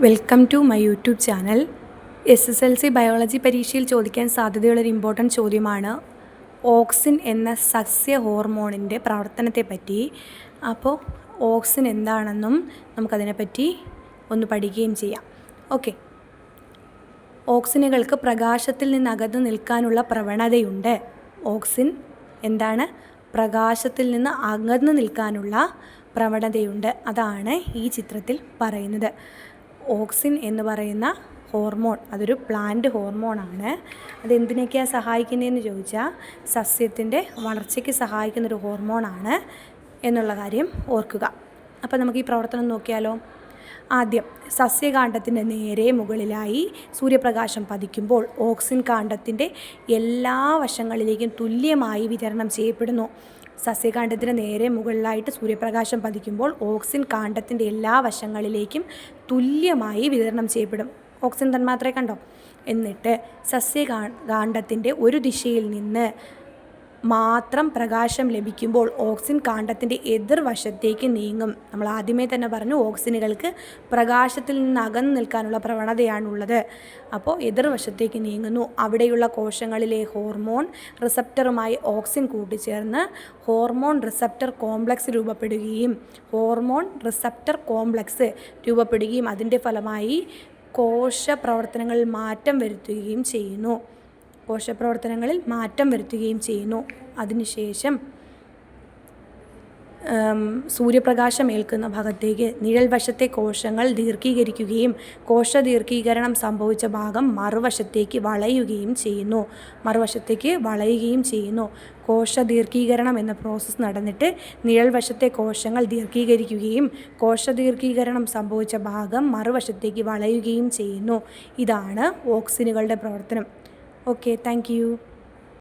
Welcome to my YouTube channel. SSLC biology പരീക്ഷയിൽ ചോദിക്കാൻ സാധ്യതയുള്ളൊരു important ചോദ്യമാണ് ഓക്സിൻ എന്ന സസ്യ ഹോർമോണിൻ്റെ പ്രവർത്തനത്തെപ്പറ്റി. അപ്പോൾ ഓക്സിൻ എന്താണെന്നും നമുക്കതിനെപ്പറ്റി ഒന്ന് പഠിക്കുകയും ചെയ്യാം. ഓക്കെ, ഓക്സിനുകൾക്ക് പ്രകാശത്തിൽ നിന്ന് അകന്നു നിൽക്കാനുള്ള പ്രവണതയുണ്ട്. ഓക്സിൻ എന്താണ്? പ്രകാശത്തിൽ നിന്ന് അകന്നു നിൽക്കാനുള്ള പ്രവണതയുണ്ട്. അതാണ് ഈ ചിത്രത്തിൽ പറയുന്നത്. ഓക്സിൻ എന്ന് പറയുന്ന ഹോർമോൺ അതൊരു പ്ലാന്റ് ഹോർമോണാണ്. അതെന്തിനൊക്കെയാണ് സഹായിക്കുന്നതെന്ന് ചോദിച്ചാൽ സസ്യത്തിൻ്റെ വളർച്ചയ്ക്ക് സഹായിക്കുന്നൊരു ഹോർമോണാണ് എന്നുള്ള കാര്യം ഓർക്കുക. അപ്പോൾ നമുക്ക് ഈ പ്രവർത്തനം നോക്കിയാലോ. ആദ്യം സസ്യകാണ്ഡത്തിൻ്റെ നേരെ മുകളിലായി സൂര്യപ്രകാശം പതിക്കുമ്പോൾ ഓക്സിൻ കാണ്ഡത്തിൻ്റെ എല്ലാ വശങ്ങളിലേക്കും തുല്യമായി വിതരണം ചെയ്യപ്പെടുന്നു. സസ്യകാണ്ഡത്തിന് നേരെ മുകളിലായിട്ട് സൂര്യപ്രകാശം പതിക്കുമ്പോൾ ഓക്സിൻ കാണ്ഡത്തിൻ്റെ എല്ലാ വശങ്ങളിലേക്കും തുല്യമായി വിതരണം ചെയ്യപ്പെടും. ഓക്സിൻ തന്മാത്രയെ കണ്ടോ? എന്നിട്ട് സസ്യകാണ്ഡത്തിൻ്റെ ഒരു ദിശയിൽ നിന്ന് മാത്രം പ്രകാശം ലഭിക്കുമ്പോൾ ഓക്സിൻ കാണ്ഡത്തിൻ്റെ എതിർവശത്തേക്ക് നീങ്ങും. നമ്മൾ ആദ്യമേ തന്നെ പറഞ്ഞു ഓക്സിനുകൾക്ക് പ്രകാശത്തിൽ നിന്ന് അകന്നു നിൽക്കാനുള്ള പ്രവണതയാണുള്ളത്. അപ്പോൾ എതിർവശത്തേക്ക് നീങ്ങുന്നു. അവിടെയുള്ള കോശങ്ങളിലെ ഹോർമോൺ റിസപ്റ്ററുമായി ഓക്സിൻ കൂട്ടിച്ചേർന്ന് ഹോർമോൺ റിസപ്റ്റർ കോംപ്ലക്സ് രൂപപ്പെടുകയും അതിൻ്റെ ഫലമായി കോശപ്രവർത്തനങ്ങളിൽ മാറ്റം വരുത്തുകയും ചെയ്യുന്നു. അതിനുശേഷം സൂര്യപ്രകാശം ഏൽക്കുന്ന ഭാഗത്തേക്ക് നിഴൽ വശത്തെ കോശങ്ങൾ ദീർഘീകരിക്കുകയും കോശദീർഘീകരണം സംഭവിച്ച ഭാഗം മറുവശത്തേക്ക് വളയുകയും ചെയ്യുന്നു. കോശദീർഘീകരണം എന്ന പ്രോസസ്സ് നടന്നിട്ട് നിഴൽ വശത്തെ കോശങ്ങൾ ദീർഘീകരിക്കുകയും കോശദീർഘീകരണം സംഭവിച്ച ഭാഗം മറുവശത്തേക്ക് വളയുകയും ചെയ്യുന്നു. ഇതാണ് ഓക്സിനുകളുടെ പ്രവർത്തനം. Okay, thank you.